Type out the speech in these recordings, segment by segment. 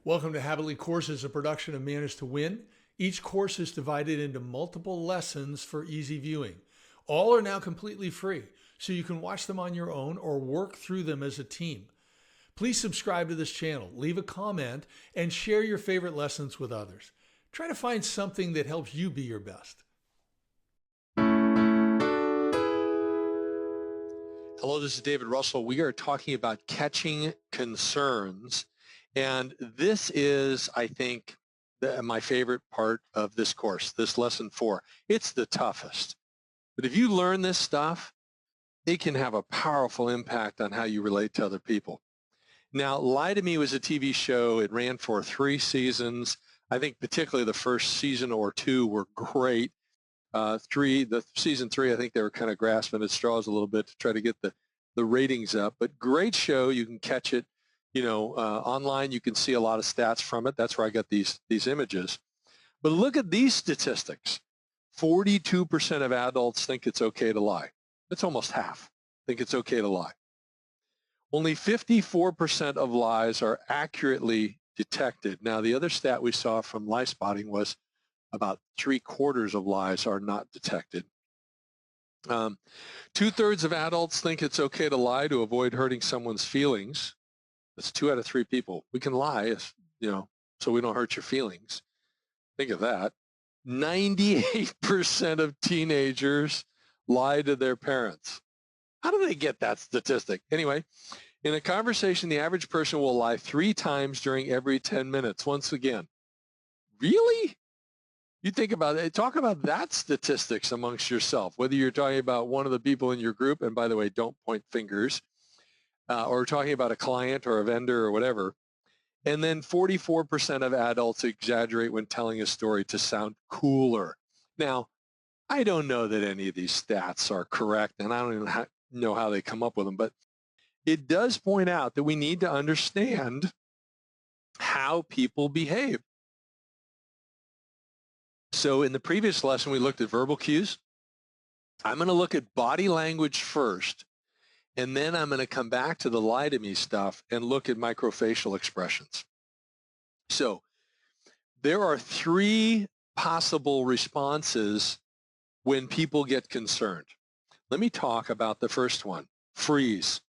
Welcome to Habitly Courses, a production of Manage to Win. Each course is divided into multiple lessons for easy viewing. All are now completely free, so you can watch them on your own or work through them as a team. Please subscribe to this channel, leave a comment, and share your favorite lessons with others. Try to find something that helps you be your best. Hello, this is David Russell. We are talking about catching concerns. And this is, I think, my favorite part of this course, this lesson 4. It's the toughest. But if you learn this stuff, it can have a powerful impact on how you relate to other people. Now, Lie to Me was a TV show. It ran for 3 seasons. I think particularly the first season or 2 were great. Season 3, I think they were kind of grasping at straws a little bit to try to get the ratings up. But great show. You can catch it, online. You can see a lot of stats from it. That's where I got these images. But look at these statistics. 42% of adults think it's okay to lie. That's almost half think it's okay to lie. Only 54% of lies are accurately detected. Now, the other stat we saw from lie spotting was about 3/4 of lies are not detected. 2/3 of adults think it's okay to lie to avoid hurting someone's feelings. That's 2 out of 3 people. We can lie, so we don't hurt your feelings. Think of that. 98% of teenagers lie to their parents. How do they get that statistic? Anyway, in a conversation, the average person will lie 3 times during every 10 minutes. Once again, really? You think about it, talk about that statistics amongst yourself, whether you're talking about one of the people in your group, and by the way, don't point fingers, or talking about a client or a vendor or whatever. And then 44% of adults exaggerate when telling a story to sound cooler. Now, I don't know that any of these stats are correct, and I don't even know how they come up with them, but it does point out that we need to understand how people behave. So in the previous lesson, we looked at verbal cues. I'm going to look at body language first, and then I'm going to come back to the lie to me stuff and look at microfacial expressions. So there are 3 possible responses when people get concerned. Let me talk about the first one, freeze.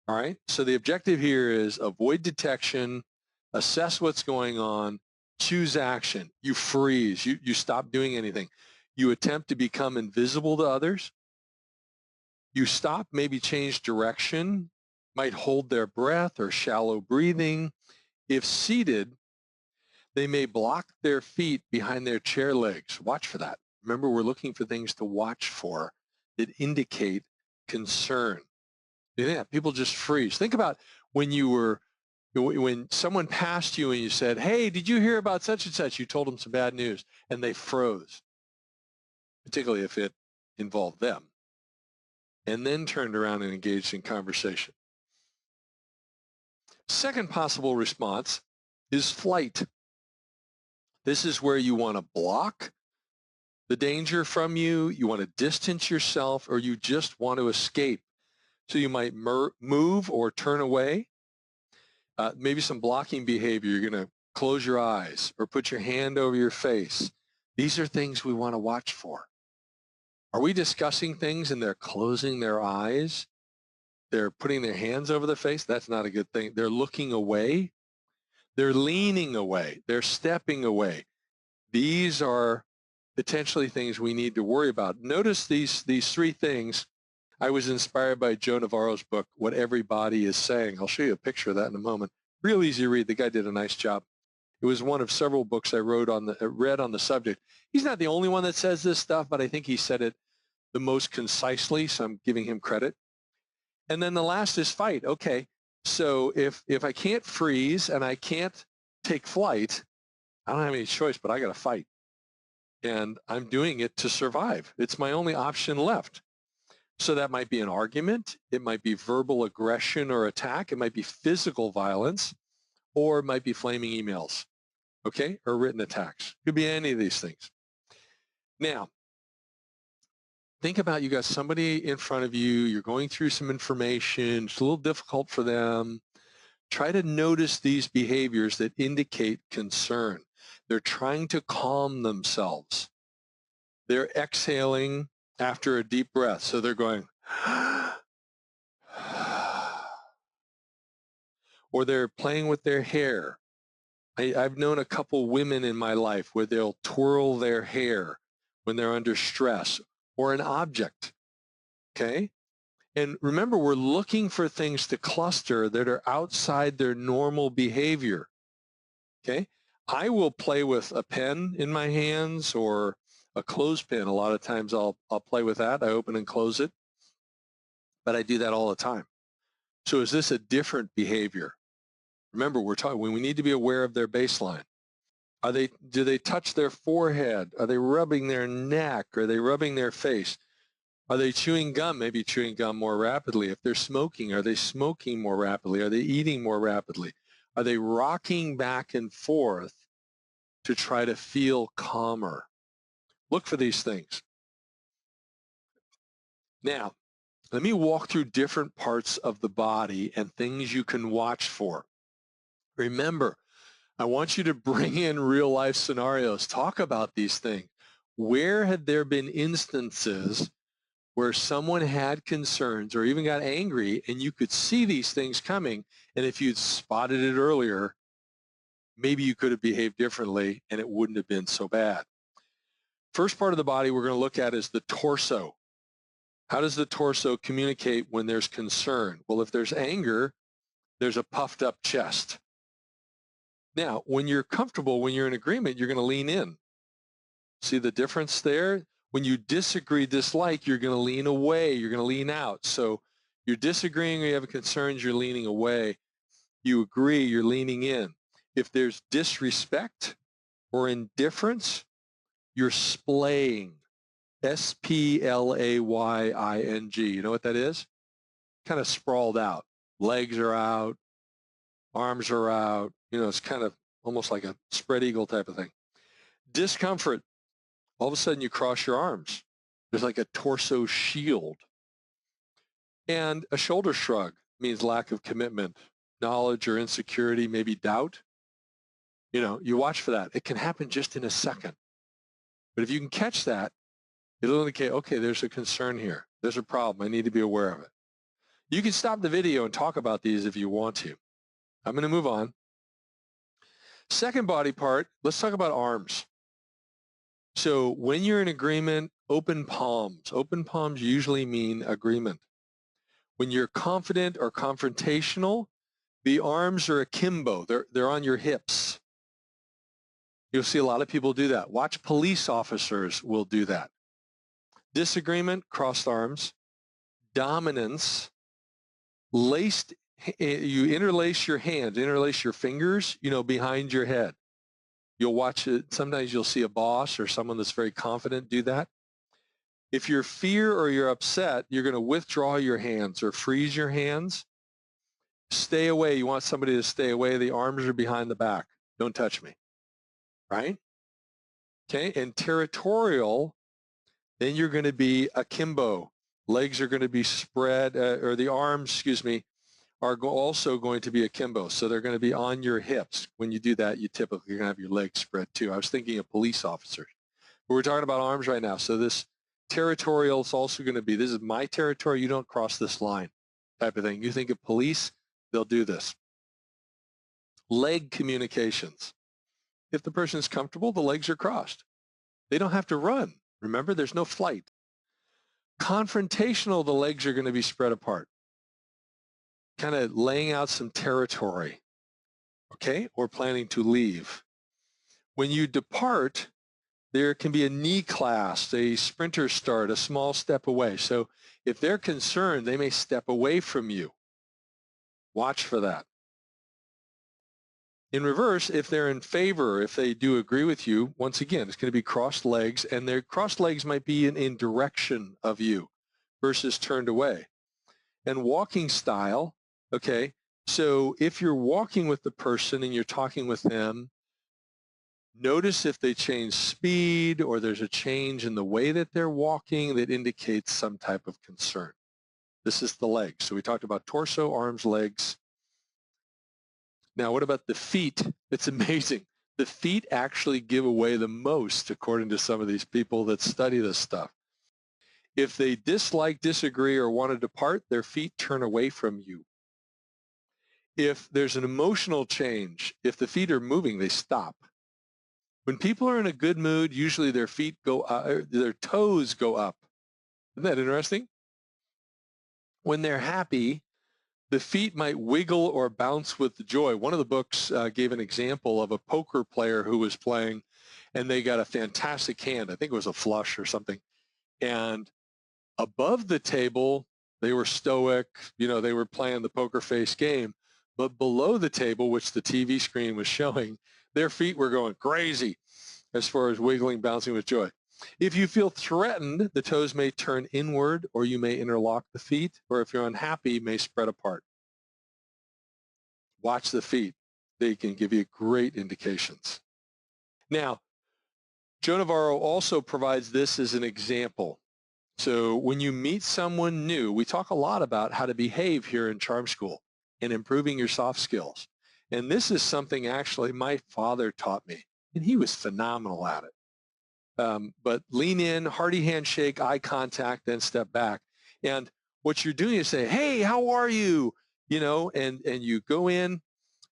All right, so the objective here is avoid detection, assess what's going on, choose action. You freeze. You stop doing anything. You attempt to become invisible to others. You stop, maybe change direction, might hold their breath or shallow breathing. If seated, they may block their feet behind their chair legs. Watch for that. Remember, we're looking for things to watch for that indicate concern. Yeah, people just freeze. Think about when someone passed you and you said, "Hey, did you hear about such and such?" You told them some bad news, and they froze, particularly if it involved them, and then turned around and engaged in conversation. Second possible response is flight. This is where you want to block the danger from you, you want to distance yourself, or you just want to escape. So you might move or turn away. Maybe some blocking behavior. You're going to close your eyes or put your hand over your face. These are things we want to watch for. Are we discussing things and they're closing their eyes? They're putting their hands over their face? That's not a good thing. They're looking away. They're leaning away. They're stepping away. These are potentially things we need to worry about. Notice these 3 things. I was inspired by Joe Navarro's book, What Everybody is Saying. I'll show you a picture of that in a moment. Real easy to read. The guy did a nice job. It was one of several books I read on the subject. He's not the only one that says this stuff, but I think he said it the most concisely, so I'm giving him credit. And then the last is fight. Okay, so if I can't freeze and I can't take flight, I don't have any choice, but I got to fight. And I'm doing it to survive. It's my only option left. So that might be an argument. It might be verbal aggression or attack. It might be physical violence, or it might be flaming emails, okay, or written attacks. Could be any of these things. Now, think about you got somebody in front of you. You're going through some information. It's a little difficult for them. Try to notice these behaviors that indicate concern. They're trying to calm themselves. They're exhaling after a deep breath. So they're going, or they're playing with their hair. I've known a couple women in my life where they'll twirl their hair when they're under stress, or an object, okay? And remember, we're looking for things to cluster that are outside their normal behavior, okay? I will play with a pen in my hands or a clothespin. A lot of times I'll play with that. I open and close it, but I do that all the time. So is this a different behavior? Remember, we're talking, we need to be aware of their baseline. Do they touch their forehead? Are they rubbing their neck? Are they rubbing their face? Are they chewing gum? Maybe chewing gum more rapidly. If they're smoking, are they smoking more rapidly? Are they eating more rapidly? Are they rocking back and forth to try to feel calmer? Look for these things. Now, let me walk through different parts of the body and things you can watch for. Remember, I want you to bring in real life scenarios. Talk about these things. Where had there been instances where someone had concerns or even got angry and you could see these things coming, and if you'd spotted it earlier, maybe you could have behaved differently and it wouldn't have been so bad. First part of the body we're going to look at is the torso. How does the torso communicate when there's concern? Well, if there's anger, there's a puffed up chest. Now, when you're comfortable, when you're in agreement, you're going to lean in. See the difference there? When you disagree, dislike, you're going to lean away. You're going to lean out. So you're disagreeing or you have concerns, you're leaning away. You agree, you're leaning in. If there's disrespect or indifference, you're splaying. S-P-L-A-Y-I-N-G. You know what that is? Kind of sprawled out. Legs are out. Arms are out. You know, it's kind of almost like a spread eagle type of thing. Discomfort. All of a sudden you cross your arms. There's like a torso shield. And a shoulder shrug means lack of commitment, knowledge or insecurity, maybe doubt. You know, you watch for that. It can happen just in a second. But if you can catch that, it'll indicate, okay, there's a concern here. There's a problem. I need to be aware of it. You can stop the video and talk about these if you want to. I'm going to move on. Second body part, let's talk about arms. So when you're in agreement, open palms. Open palms usually mean agreement. When you're confident or confrontational, the arms are akimbo. They're on your hips. You'll see a lot of people do that. Watch police officers will do that. Disagreement, crossed arms. Dominance, laced, you interlace your hands, interlace your fingers, you know, behind your head. You'll watch it. Sometimes you'll see a boss or someone that's very confident do that. If you're fear or you're upset, you're going to withdraw your hands or freeze your hands. Stay away. You want somebody to stay away. The arms are behind the back. Don't touch me. Right? Okay. And territorial, then you're going to be akimbo. Legs are going to be spread, or the arms, excuse me, are also going to be akimbo. So they're going to be on your hips. When you do that, you typically are going to have your legs spread too. I was thinking of police officers. But we're talking about arms right now. So this territorial is also going to be, this is my territory. You don't cross this line type of thing. You think of police, they'll do this. Leg communications. If the person is comfortable, the legs are crossed. They don't have to run. Remember, there's no flight. Confrontational, the legs are going to be spread apart, kind of laying out some territory, okay, or planning to leave. When you depart, there can be a knee clasp, a sprinter start, a small step away. So if they're concerned, they may step away from you. Watch for that. In reverse, if they're in favor, if they do agree with you, once again, it's going to be crossed legs, and their crossed legs might be in direction of you versus turned away. And walking style, okay, so if you're walking with the person and you're talking with them, notice if they change speed or there's a change in the way that they're walking that indicates some type of concern. This is the legs. So we talked about torso, arms, legs. Now, what about the feet? It's amazing. The feet actually give away the most, according to some of these people that study this stuff. If they dislike, disagree, or want to depart, their feet turn away from you. If there's an emotional change, if the feet are moving, they stop. When people are in a good mood, usually their feet go, their toes go up. Isn't that interesting? When they're happy, the feet might wiggle or bounce with joy. One of the books gave an example of a poker player who was playing, and they got a fantastic hand. I think it was a flush or something. And above the table, they were stoic. They were playing the poker face game. But below the table, which the TV screen was showing, their feet were going crazy as far as wiggling, bouncing with joy. If you feel threatened, the toes may turn inward, or you may interlock the feet, or if you're unhappy, you may spread apart. Watch the feet. They can give you great indications. Now, Joe Navarro also provides this as an example. So when you meet someone new, we talk a lot about how to behave here in Charm School and improving your soft skills. And this is something actually my father taught me, and he was phenomenal at it. But lean in, hearty handshake, eye contact, then step back. And what you're doing is say, hey, how are you? And you go in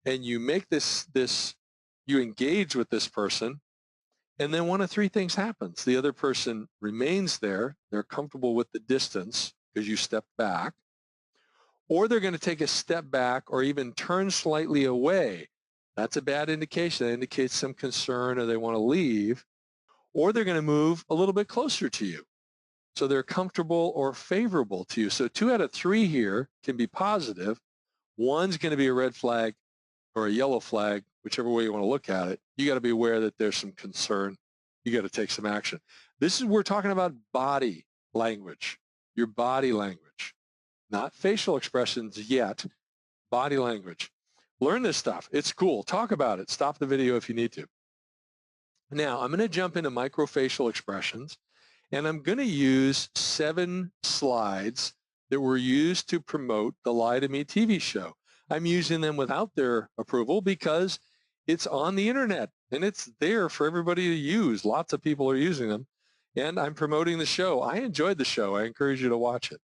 and you make you engage with this person. And then one of three things happens. The other person remains there. They're comfortable with the distance because you step back. Or they're going to take a step back or even turn slightly away. That's a bad indication. That indicates some concern or they want to leave. Or they're going to move a little bit closer to you. So they're comfortable or favorable to you. So 2 out of 3 here can be positive. One's going to be a red flag or a yellow flag, whichever way you want to look at it. You got to be aware that there's some concern. You got to take some action. We're talking about body language, your body language, not facial expressions yet, body language. Learn this stuff. It's cool. Talk about it. Stop the video if you need to. Now, I'm going to jump into microfacial expressions, and I'm going to use 7 slides that were used to promote the Lie to Me TV show. I'm using them without their approval because it's on the internet and it's there for everybody to use. Lots of people are using them, and I'm promoting the show. I enjoyed the show. I encourage you to watch it.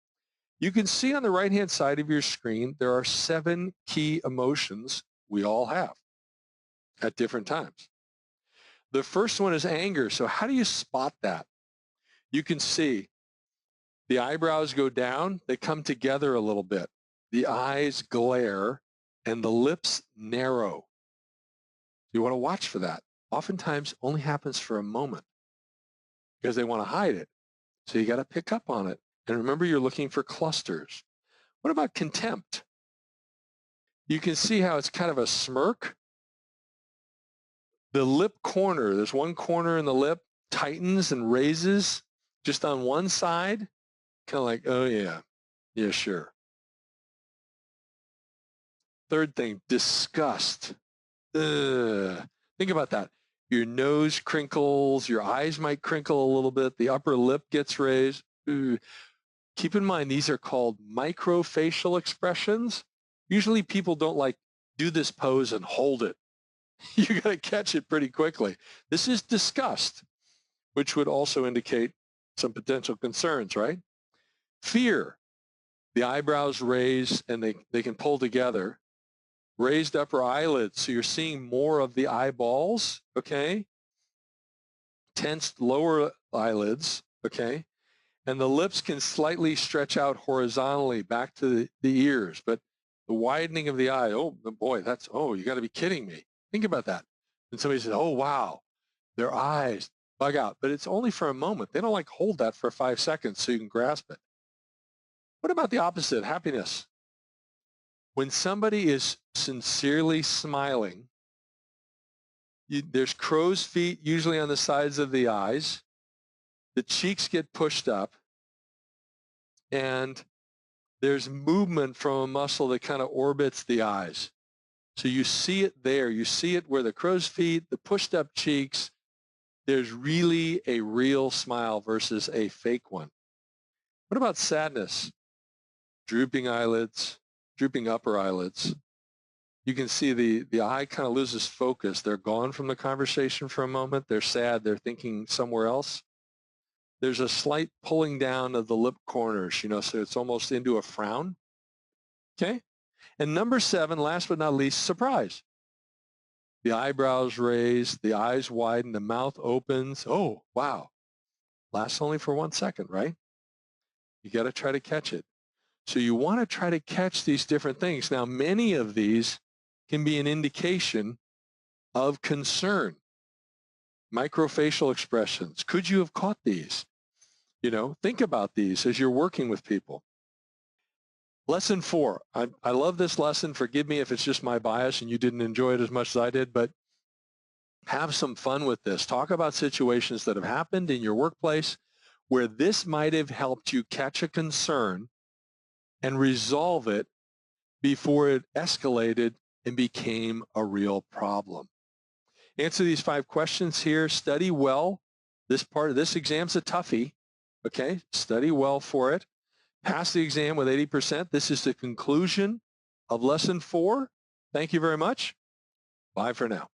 You can see on the right-hand side of your screen, there are 7 key emotions we all have at different times. The first one is anger. So how do you spot that? You can see the eyebrows go down. They come together a little bit. The eyes glare and the lips narrow. You want to watch for that. Oftentimes only happens for a moment because they want to hide it. So you got to pick up on it. And remember, you're looking for clusters. What about contempt? You can see how it's kind of a smirk. The lip corner, there's one corner in the lip, tightens and raises just on one side. Kind of like, oh yeah, sure. Third thing, disgust. Ugh. Think about that. Your nose crinkles, your eyes might crinkle a little bit, the upper lip gets raised. Ugh. Keep in mind, these are called microfacial expressions. Usually people don't do this pose and hold it. You got to catch it pretty quickly. This is disgust, which would also indicate some potential concerns, right? Fear. The eyebrows raise and they can pull together. Raised upper eyelids, so you're seeing more of the eyeballs, okay? Tensed lower eyelids, okay? And the lips can slightly stretch out horizontally back to the ears, but the widening of the eye, oh boy, you got to be kidding me. Think about that. And somebody says, oh wow, their eyes bug out, but it's only for a moment. They don't hold that for 5 seconds so you can grasp it. What about the opposite, happiness? When somebody is sincerely smiling, there's crow's feet usually on the sides of the eyes. The cheeks get pushed up, and there's movement from a muscle that kind of orbits the eyes. So you see it there. You see it where the crow's feet, the pushed up cheeks, there's really a real smile versus a fake one. What about sadness? Drooping eyelids, drooping upper eyelids. You can see the eye kind of loses focus. They're gone from the conversation for a moment. They're sad. They're thinking somewhere else. There's a slight pulling down of the lip corners, so it's almost into a frown. Okay? And number 7, last but not least, surprise. The eyebrows raise, the eyes widen, the mouth opens. Oh, wow. Lasts only for 1 second, right? You got to try to catch it. So you want to try to catch these different things. Now, many of these can be an indication of concern. Microfacial expressions. Could you have caught these? Think about these as you're working with people. Lesson 4. I love this lesson. Forgive me if it's just my bias and you didn't enjoy it as much as I did, but have some fun with this. Talk about situations that have happened in your workplace where this might have helped you catch a concern and resolve it before it escalated and became a real problem. Answer these 5 questions here. Study well. This part of this exam's a toughie. Okay, study well for it. Pass the exam with 80%. This is the conclusion of lesson 4. Thank you very much. Bye for now.